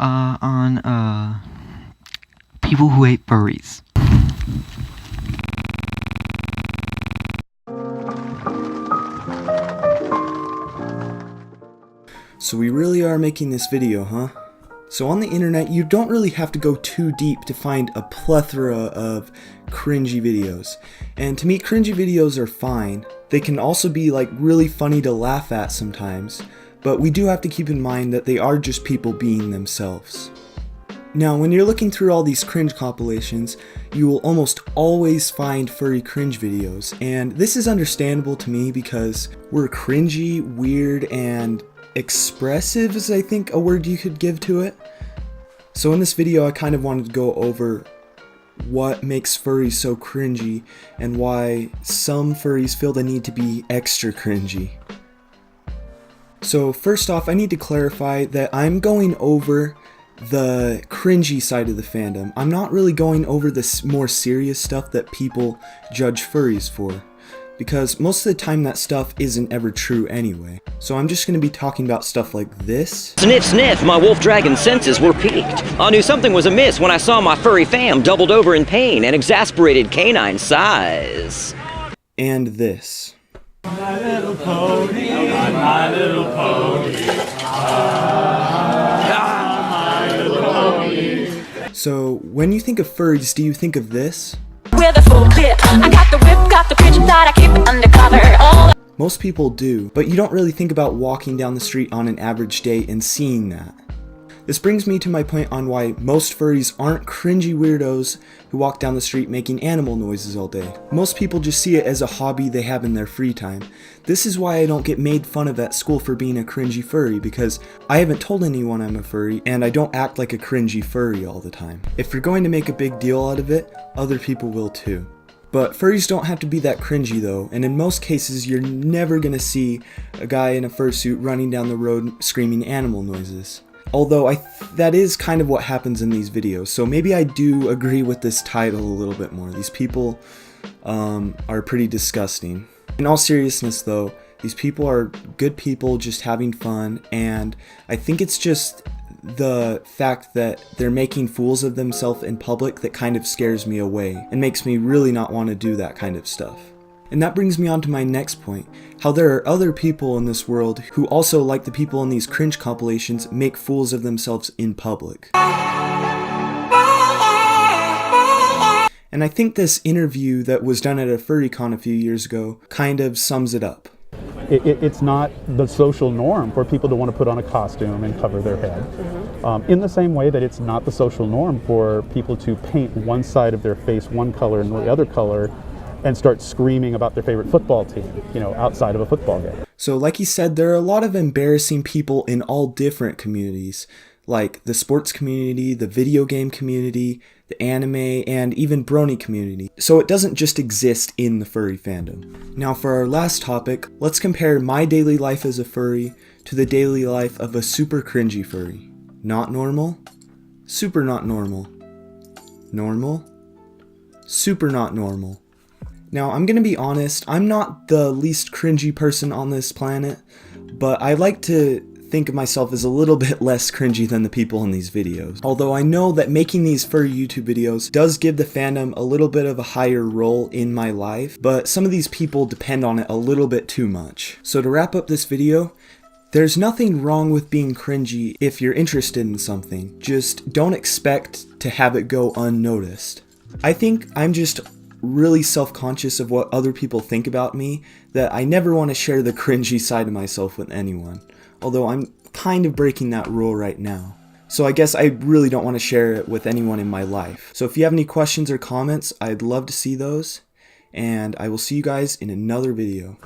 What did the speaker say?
on people who hate furries. So we really are making this video, huh? So on the internet, you don't really have to go too deep to find a plethora of cringy videos. And to me, cringy videos are fine. They can also be like really funny to laugh at sometimes, but we do have to keep in mind that they are just people being themselves. Now, when you're looking through all these cringe compilations, you will almost always find furry cringe videos, and this is understandable to me because we're cringy, weird, and expressive is I think a word you could give to it. So in this video I kind of wanted to go over what makes furries so cringy and why some furries feel the need to be extra cringy. So first off, I need to clarify that I'm going over the cringy side of the fandom. I'm not really going over the more serious stuff that people judge furries for, because most of the time that stuff isn't ever true anyway. So I'm just going to be talking about stuff like this. Sniff, sniff, my wolf dragon senses were piqued. I knew something was amiss when I saw my furry fam doubled over in pain and exasperated canine size. And this. My little pony, my little pony. My little pony. So when you think of furries, do you think of this? With a full clip, I got the whip, got the pigeon that I keep it undercover. Most people do, but you don't really think about walking down the street on an average day and seeing that. This brings me to my point on why most furries aren't cringy weirdos who walk down the street making animal noises all day. Most people just see it as a hobby they have in their free time. This is why I don't get made fun of at school for being a cringy furry, because I haven't told anyone I'm a furry and I don't act like a cringy furry all the time. If you're going to make a big deal out of it, other people will too. But furries don't have to be that cringy though, and in most cases you're never gonna see a guy in a fursuit running down the road screaming animal noises. Although that is kind of what happens in these videos, so maybe I do agree with this title a little bit more. These people are pretty disgusting. In all seriousness though, these people are good people just having fun, and I think it's just the fact that they're making fools of themselves in public that kind of scares me away and makes me really not want to do that kind of stuff. And that brings me on to my next point, how there are other people in this world who also, like the people in these cringe compilations, make fools of themselves in public. And I think this interview that was done at a FurryCon a few years ago kind of sums it up. It's not the social norm for people to want to put on a costume and cover their head. In the same way that it's not the social norm for people to paint one side of their face one color and the other color and start screaming about their favorite football team, outside of a football game. So like he said, there are a lot of embarrassing people in all different communities, like the sports community, the video game community, the anime, and even brony community. So it doesn't just exist in the furry fandom. Now for our last topic, let's compare my daily life as a furry to the daily life of a super cringy furry. Not normal, super not normal, normal, super not normal. Now I'm gonna be honest, I'm not the least cringy person on this planet, but I like to think of myself as a little bit less cringy than the people in these videos. Although I know that making these furry YouTube videos does give the fandom a little bit of a higher role in my life, but some of these people depend on it a little bit too much. So to wrap up this video, there's nothing wrong with being cringy if you're interested in something. Just don't expect to have it go unnoticed. I think I'm just really self-conscious of what other people think about me, that I never want to share the cringy side of myself with anyone. Although I'm kind of breaking that rule right now. So I guess I really don't want to share it with anyone in my life. So if you have any questions or comments, I'd love to see those. And I will see you guys in another video.